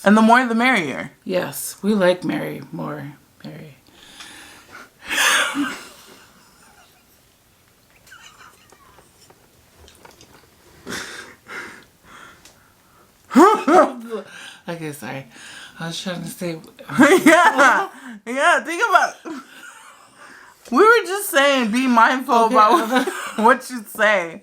And the more the merrier. Yes, we like more Mary. Okay, sorry. I was trying to say. Yeah, think about. We were just saying, be mindful about what you say.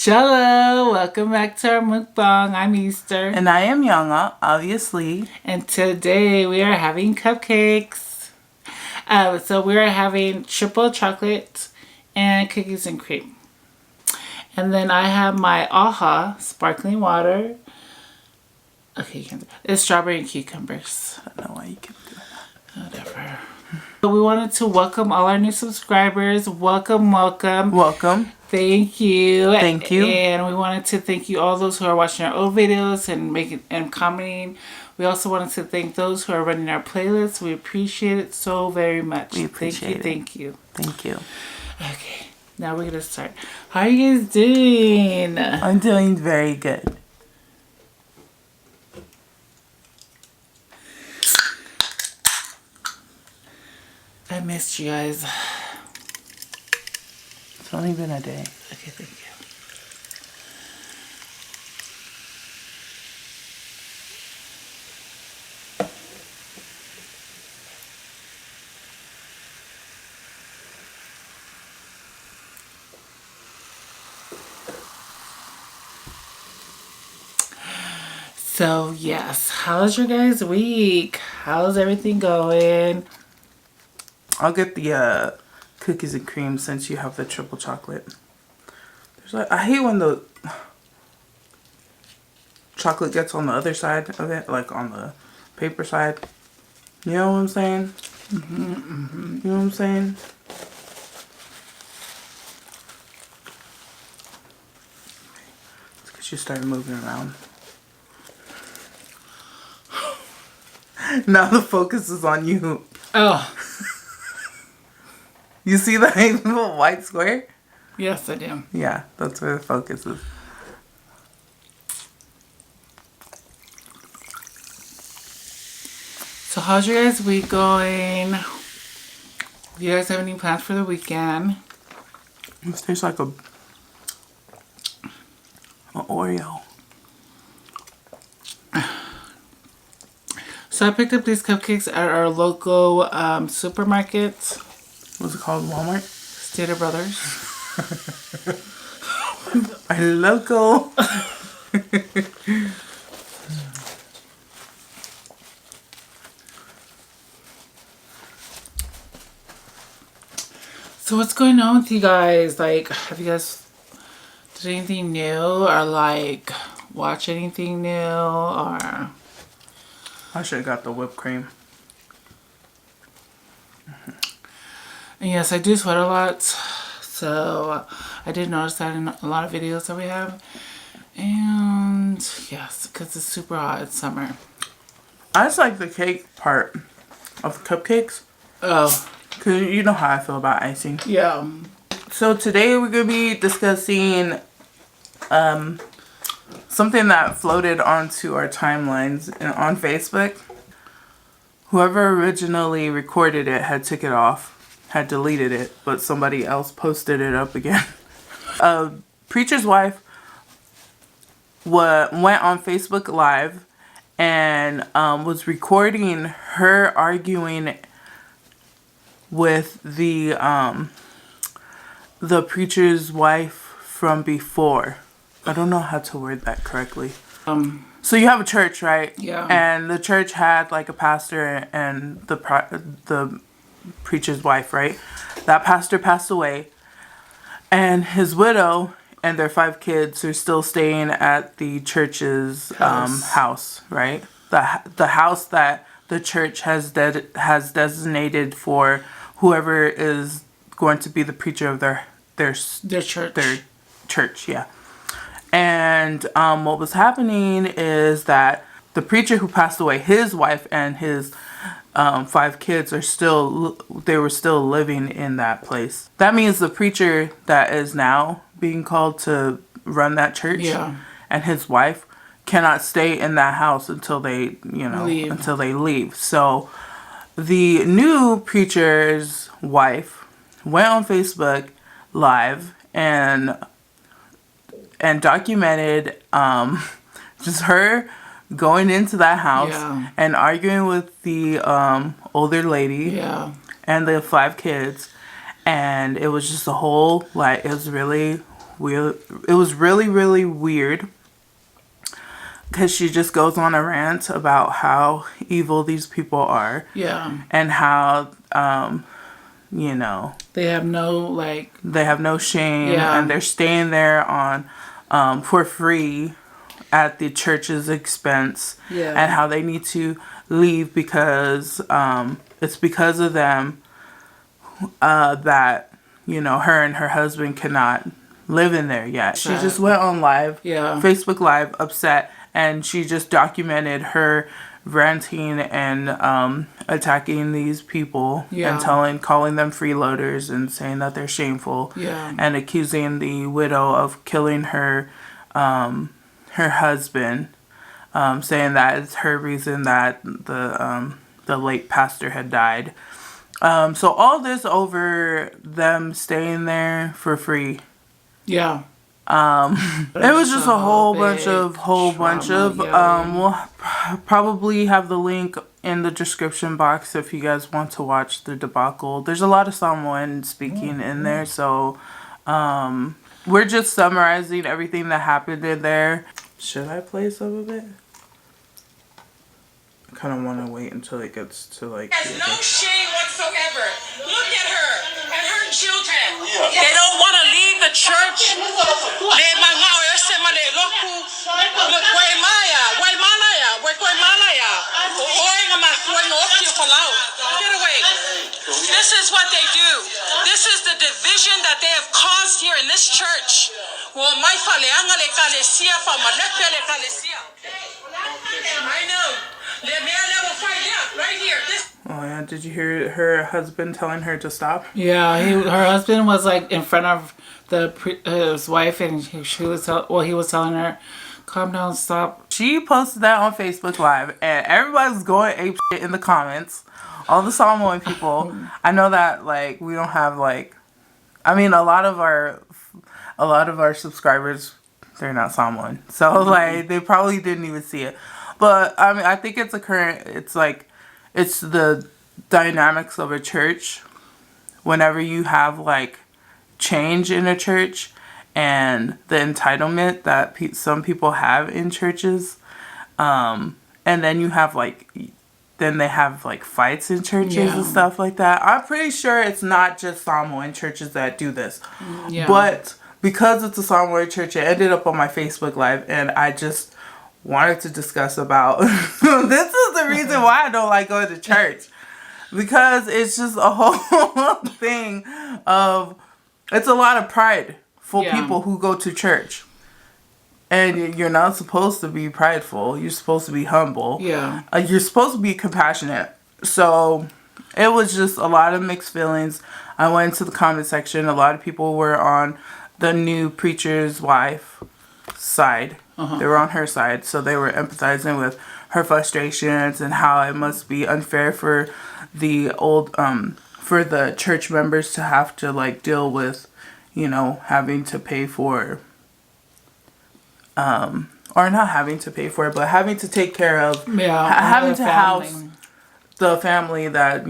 Hello, welcome back to our mukbang. I'm Easter. And I am Yanga, obviously. And today we are having cupcakes. So we are having triple chocolate and cookies and cream. And then I have my AHA sparkling water. Okay, it's strawberry and cucumbers. I don't know why you keep doing that. Whatever. So we wanted to welcome all our new subscribers. Welcome. Welcome. Thank you. Thank you. And we wanted to thank you all those who are watching our old videos and commenting. We also wanted to thank those who are running our playlists. We appreciate it so very much. We appreciate it. Thank you. Thank you. Okay, now we're gonna start. How are you guys doing? I'm doing very good. I missed you guys. It's only been a day. Okay, thank you. So, yes, how's your guys' week? How's everything going? I'll get the cookies and cream since you have the triple chocolate. I hate when the chocolate gets on the other side of it, like on the paper side. You know what I'm saying? Mm-hmm, mm-hmm. You know what I'm saying? It's because you started moving around. Now the focus is on you. Oh. You see that little white square? Yes, I do. Yeah, that's where the focus is. So how's your guys' week going? Do you guys have any plans for the weekend? This tastes like an Oreo. So I picked up these cupcakes at our local supermarket. What's it called? Walmart? Stater Brothers. Our local. So what's going on with you guys? Like, have you guys did anything new or like watch anything new or? I should have got the whipped cream. And yes, I do sweat a lot, so I did notice that in a lot of videos that we have. And yes, because it's super hot, it's summer. I just like the cake part of the cupcakes. Oh. Because you know how I feel about icing. Yeah. So today we're going to be discussing something that floated onto our timelines on Facebook. Whoever originally recorded it had took it off. Had deleted it, but somebody else posted it up again. A preacher's wife went on Facebook Live and was recording her arguing with the preacher's wife from before. I don't know how to word that correctly. So you have a church, right? Yeah. And the church had like a pastor and the preacher's wife, right? That pastor passed away, and his widow and their 5 kids are still staying at the church's house, right? The house that the church has designated for whoever is going to be the preacher of their church. Their church, yeah. And what was happening is that the preacher who passed away, his wife and his 5 kids they were still living in that place. That means the preacher that is now being called to run that church and his wife cannot stay in that house until they, leave. So the new preacher's wife went on Facebook Live and documented just her going into that house and arguing with the older lady and the 5 kids, and it was just a whole it was really weird. It was really, really weird because she just goes on a rant about how evil these people are and how they have no shame and they're staying there on for free at the church's expense and how they need to leave because it's because of them that her and her husband cannot live in there yet. She just went on live, Facebook Live, upset, and she just documented her ranting and attacking these people and calling them freeloaders and saying that they're shameful and accusing the widow of killing her husband, saying that it's her reason that the late pastor had died. So all this over them staying there for free. It was just a whole bunch of we'll probably have the link in the description box if you guys want to watch the debacle. There's a lot of Samoan speaking in there, so we're just summarizing everything that happened in there. Should I play some of it? I kind of want to wait until it gets to There's no shame whatsoever. Look at her and her children. They don't want to leave the church. Get away. This is what they do. This is the division that they have caused here in this church. I know. Right here. Oh yeah, did you hear her husband telling her to stop? Yeah, her husband was in front of his wife, and he was telling her, "Calm down, stop." She posted that on Facebook Live, and everybody's going ape shit in the comments. All the Samoan people. I know that we don't have I mean, a lot of our subscribers, they're not Samoan, so they probably didn't even see it. But I mean, I think it's it's the dynamics of a church. Whenever you have change in a church and the entitlement that some people have in churches, and then you have then they have fights in churches and stuff like that. I'm pretty sure it's not just Samoan churches that do this, but because it's a Samoan church, it ended up on my Facebook Live, and I just wanted to discuss about this is the reason why I don't like going to church, because it's just a whole thing of it's a lot of prideful people who go to church, and you're not supposed to be prideful. You're supposed to be humble. You're supposed to be compassionate. So it was just a lot of mixed feelings. I went into the comment section. A lot of people were on the new preacher's wife side. They were on her side, so they were empathizing with her frustrations and how it must be unfair for the for the church members to have to deal with, having to pay for, or not having to pay for it, but having to take care of, having to house the family that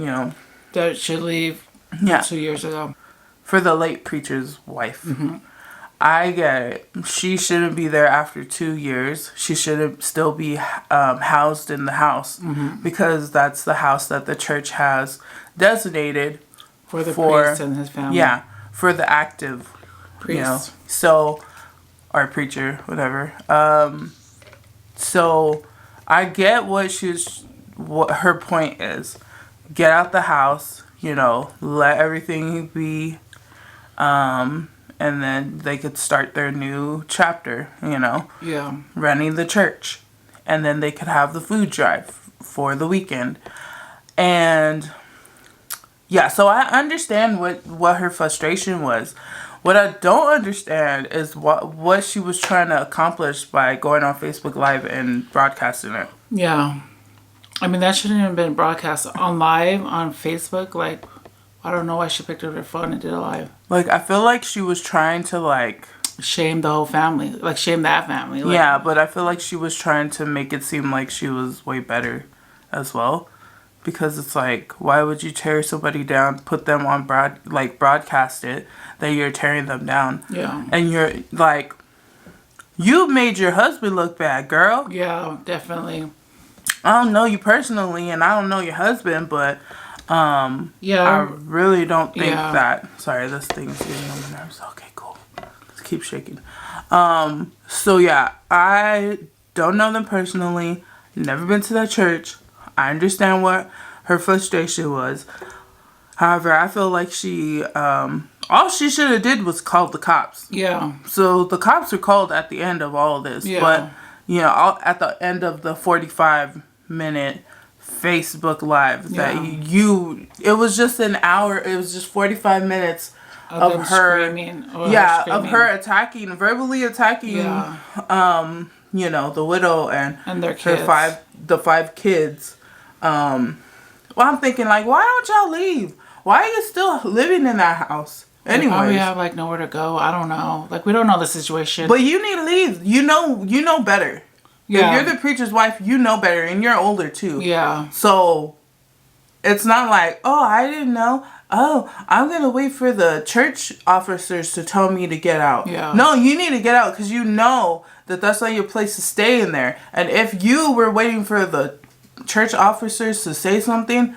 that should leave 2 years ago. For the late preacher's wife. I get it. She shouldn't be there after 2 years. She should still be housed in the house because that's the house that the church has designated for the priest and his family. Yeah, for the active priest. Or preacher, whatever. So I get what her point is. Get out the house, let everything be, and then they could start their new chapter, running the church. And then they could have the food drive for the weekend. And yeah, so I understand what her frustration was. What I don't understand is what she was trying to accomplish by going on Facebook Live and broadcasting it. Yeah. I mean, that shouldn't have been broadcast on live on Facebook. Like, I don't know why she picked up her phone and did it live. Like, I feel like she was trying to, like... shame the whole family. Like, shame that family. Like, yeah, but I feel like she was trying to make it seem like she was way better as well. Because it's like, why would you tear somebody down, put them on broadcast it, that you're tearing them down? Yeah. And you're, like, you made your husband look bad, girl. Yeah, definitely. I don't know you personally, and I don't know your husband, but... yeah, I really don't think that... Sorry, this thing is getting on my nerves. Okay, cool. Let's keep shaking. So yeah, I don't know them personally. Never been to that church. I understand what her frustration was. However, I feel like she... all she should have did was called the cops. Yeah. So the cops were called at the end of all of this. Yeah. But, you know, at the end of the 45-minute... Facebook Live that it was just an hour, it was just 45 minutes of her screaming, of her verbally attacking you know, the widow and their kids. the five kids. Well, I'm thinking, like, why don't y'all leave? Why are you still living in that house? Anyways, probably have like nowhere to go. I don't know. Like, we don't know the situation. But you need to leave. You know better. Yeah. If you're the preacher's wife, you know better, and you're older too. Yeah. So it's not like, oh, I didn't know. Oh, I'm gonna wait for the church officers to tell me to get out. Yeah. No, you need to get out because you know that that's not your place to stay in there. And if you were waiting for the church officers to say something,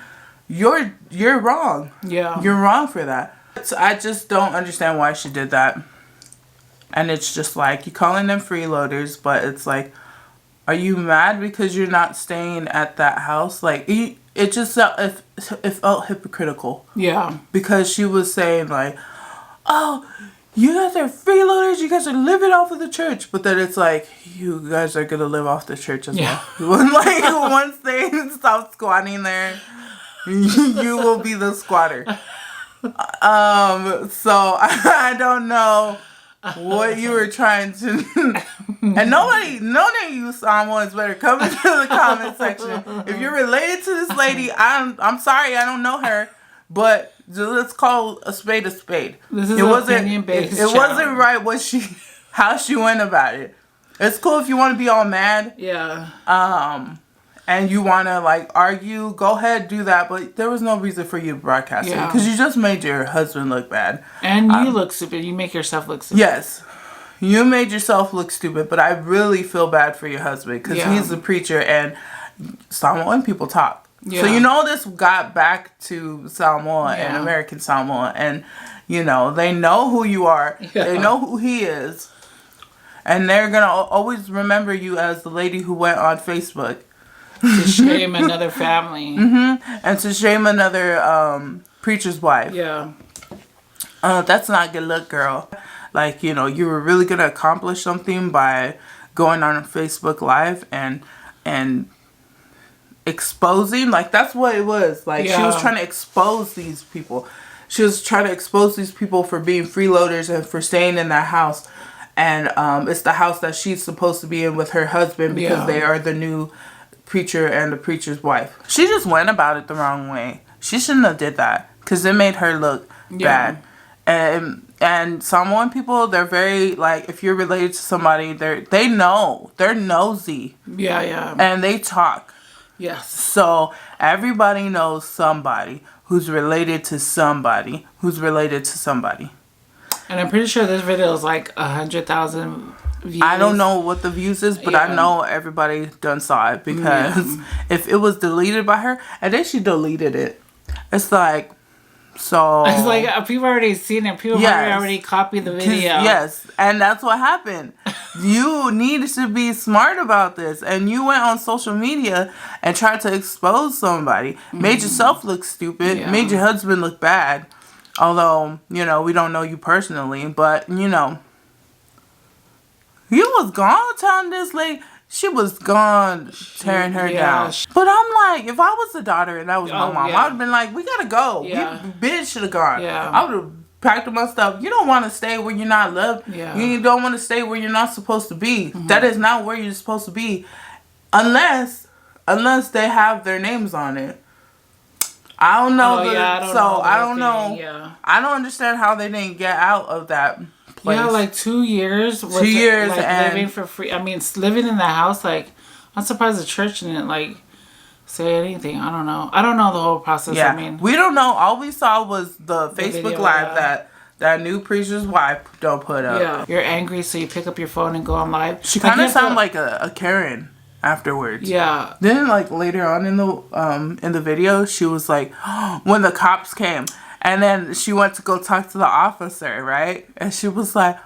you're wrong. Yeah. You're wrong for that. So I just don't understand why she did that. And it's just like, you're calling them freeloaders, but it's like, are you mad because you're not staying at that house? Like, it just it felt hypocritical. Yeah. Because she was saying, like, oh, you guys are freeloaders, you guys are living off of the church. But then it's like, you guys are going to live off the church as well. Like, once they stop squatting there, you will be the squatter. So I don't know what you were trying to... And none of you Samoans better come into the comment section. If you're related to this lady, I'm sorry, I don't know her, but let's call a spade a spade. This is opinion-based. It wasn't right how she went about it. It's cool if you want to be all mad. Yeah. And you want to, like, argue, go ahead, do that. But there was no reason for you to broadcast it. Because you just made your husband look bad. And you look stupid. You make yourself look stupid. Yes. You made yourself look stupid. But I really feel bad for your husband. Because he's a preacher. And Samoan people talk. Yeah. So, you know, this got back to Samoa and American Samoa. And, you know, they know who you are. Yeah. They know who he is. And they're going to always remember you as the lady who went on Facebook to shame another family. And to shame another preacher's wife. Yeah. That's not good luck, girl. Like, you know, you were really going to accomplish something by going on Facebook Live and exposing. Like, that's what it was. Like, she was trying to expose these people. She was trying to expose these people for being freeloaders and for staying in that house. And it's the house that she's supposed to be in with her husband because they are the new preacher and the preacher's wife. She just went about it the wrong way. She shouldn't have did that because it made her look bad. And Samoan people, they're very, like, if you're related to somebody, they know. They're nosy. Yeah. And they talk. Yes. So everybody knows somebody who's related to somebody who's related to somebody. And I'm pretty sure this video is like 100,000 views. I don't know what the views is, but I know everybody done saw it because if it was deleted by her, and then she deleted it, it's like, so... It's like people already seen it. People already copied the video. Yes, and that's what happened. You need to be smart about this. And you went on social media and tried to expose somebody. Made yourself look stupid. Made your husband look bad. Although, you know, we don't know you personally. But, you know, you was gone telling this lady. she was gone tearing her down. But I'm like, if I was the daughter and that was my mom, I would have been like, we gotta go. Yeah. We been should have gone. Yeah. I would have packed up my stuff. You don't want to stay where you're not loved. Yeah. You don't want to stay where you're not supposed to be. That is not where you're supposed to be. Unless they have their names on it. I don't know. I don't know. Yeah. I don't understand how they didn't get out of that place. Yeah, like 2 years. 2 years like, and living for free. I mean, living in the house. Like, I'm surprised the church didn't like say anything. I don't know. I don't know the whole process. Yeah, I mean, we don't know. All we saw was the Facebook video, Live that new preacher's wife don't put up. Yeah, you're angry, so you pick up your phone and go on live. She kind of sounded like a Karen afterwards. Yeah. Then like later on in the video, she was like, when the cops came, and then she went to go talk to the officer, right? And she was like,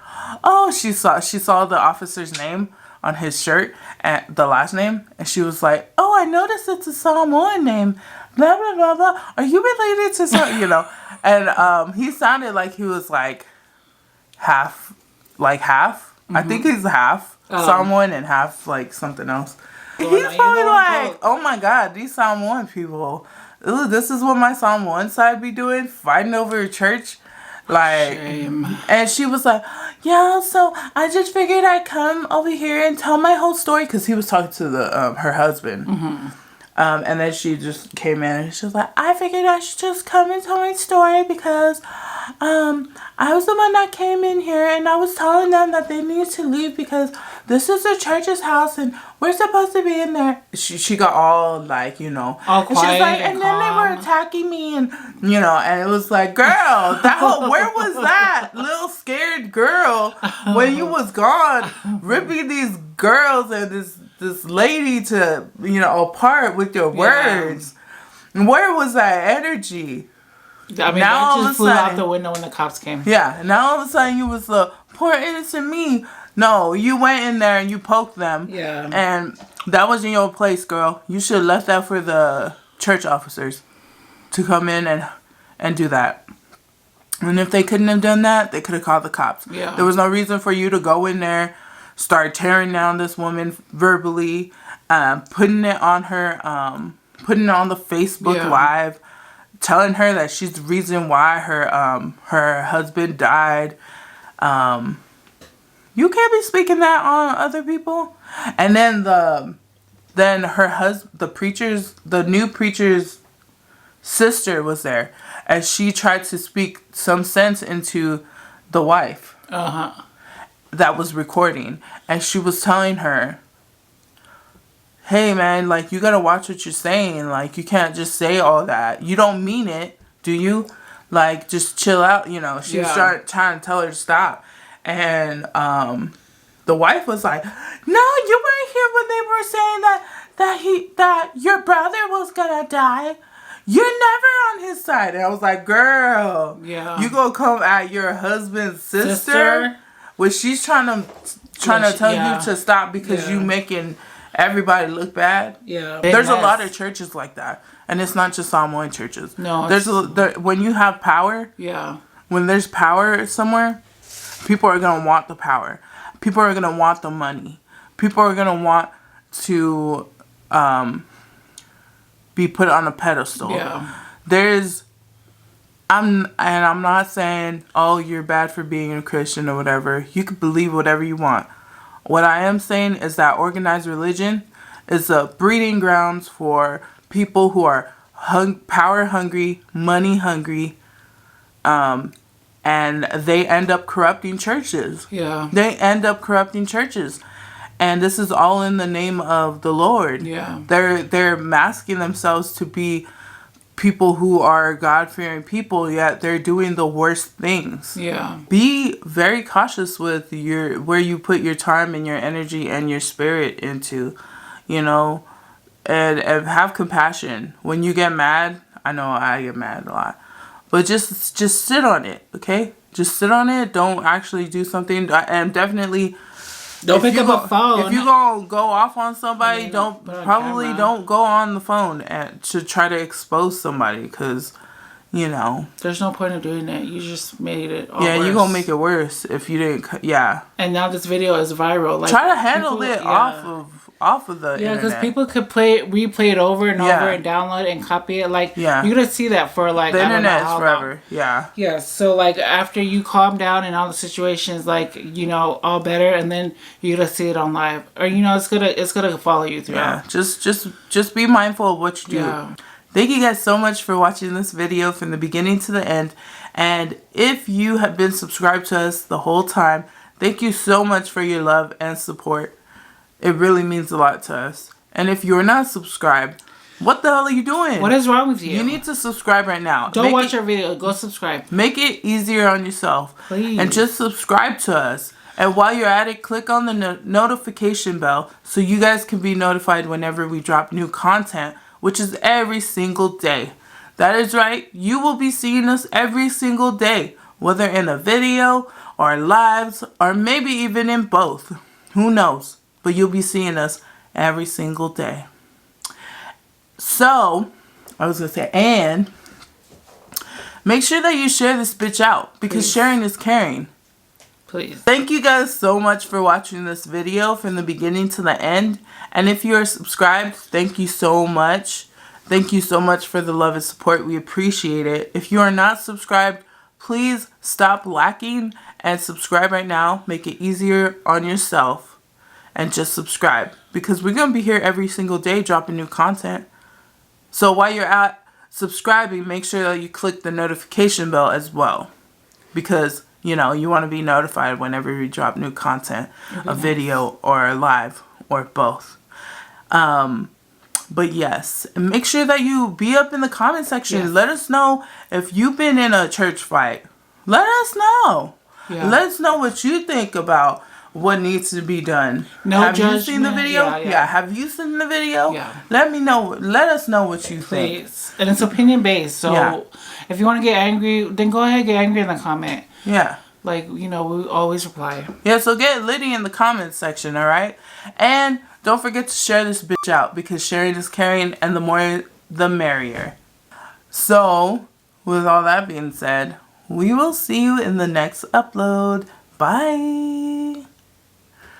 oh, she saw the officer's name on his shirt and the last name, and she was like, oh, I noticed it's a Samoan name, blah blah blah blah. Are you related to some, you know? And he sounded like he was like half. I think he's half Samoan and half like something else. Well, he's probably like, oh my God, these Samoan people. Ooh, this is what my Samoan side be doing, fighting over a church. Like, shame. And she was like, yeah, so I just figured I'd come over here and tell my whole story, because he was talking to her husband. And then she just came in and she was like, I figured I should just come and tell my story because I was the one that came in here and I was telling them that they needed to leave because this is the church's house and we're supposed to be in there. She got all like, you know, all quiet, and she was like, and then they were attacking me, and you know, and it was like, girl, where was that little scared girl when you was gone, ripping these girls and this lady to, you know, apart with your words? Where was that energy? I mean, now that just flew out the window when the cops came. Yeah, now all of a sudden you was the poor innocent me. No, you went in there and you poked them. Yeah. And that wasn't your place, girl. You should have left that for the church officers to come in and do that. And if they couldn't have done that, they could have called the cops. Yeah. There was no reason for you to go in there, start tearing down this woman verbally, putting it on her, putting it on the Facebook Live, telling her that she's the reason why her husband died. You can't be speaking that on other people. And then her husband, the new preacher's sister was there, as she tried to speak some sense into the wife that was recording, and she was telling her, hey man, like, you gotta watch what you're saying. Like, you can't just say all that. You don't mean it, do you? Like, just chill out, you know. She was trying to tell her to stop. And the wife was like, no, you weren't here when they were saying that your brother was gonna die. You're never on his side. And I was like, girl, you gonna come at your husband's sister? When she's trying to tell you to stop because you making everybody look bad. Yeah. There's a lot of churches like that. And it's not just Samoan churches. No. When you have power, when there's power somewhere, people are going to want the power. People are going to want the money. People are going to want to be put on a pedestal. Yeah. I'm not saying, oh, you're bad for being a Christian or whatever. You can believe whatever you want. What I am saying is that organized religion is a breeding grounds for people who are power hungry, money hungry, and they end up corrupting churches. Yeah. They end up corrupting churches. And this is all in the name of the Lord. Yeah. They're masking themselves to be people who are God-fearing people, yet they're doing the worst things. Yeah. Be very cautious with where you put your time and your energy and your spirit into, you know, and have compassion. When you get mad, I know I get mad a lot, but just sit on it, okay? Just sit on it. Don't actually do something, and definitely don't pick up a phone. If you're gonna go off on somebody, don't go on the phone to try to expose somebody, because, you know, there's no point in doing that. You just made it all worse. You're gonna make it worse if you didn't. Yeah. And now this video is viral. Like, try to handle it off of the Yeah, because internet. people could replay it over and Yeah. over and download it and copy it. Like, Yeah. you're gonna see that for like The I don't know internet is how forever. long. Yeah. Yeah, so like after you calm down and all the situations like all better, and then you're gonna see it on live, or it's gonna follow you throughout. Yeah. Just be mindful of what you do. Yeah. Thank you guys so much for watching this video from the beginning to the end. And if you have been subscribed to us the whole time, thank you so much for your love and support. It really means a lot to us. And if you're not subscribed, what the hell are you doing? What is wrong with you? You need to subscribe right now. Don't watch our video. Go subscribe. Make it easier on yourself. Please. And just subscribe to us. And while you're at it, click on the notification bell so you guys can be notified whenever we drop new content, which is every single day. That is right. You will be seeing us every single day, whether in a video or lives or maybe even in both. Who knows? But you'll be seeing us every single day. So, I was going to say, and make sure that you share this bitch out because Please. sharing is caring. Please. Thank you guys so much for watching this video from the beginning to the end. And if you are subscribed, thank you so much. Thank you so much for the love and support. We appreciate it. If you are not subscribed, please stop lacking and subscribe right now. Make it easier on yourself. And just subscribe. Because we're going to be here every single day dropping new content. So while you're at subscribing, make sure that you click the notification bell as well. Because, you want to be notified whenever we drop new content. A video or a live or both. But yes, and make sure that you be up in the comment section. Yes. Let us know if you've been in a church fight. Let us know. Yeah. Let us know what you think about what needs to be done. No Have you seen the judgment. video? Yeah. Have you seen the video? Yeah. Let me know. Let us know what you think. Please. And it's opinion based. So Yeah. if you want to get angry, then go ahead and get angry in the comment. Yeah. Like, we always reply. Yeah, so get litty in the comments section, alright? And don't forget to share this bitch out because sharing is caring and the more the merrier. So, with all that being said, we will see you in the next upload. Bye!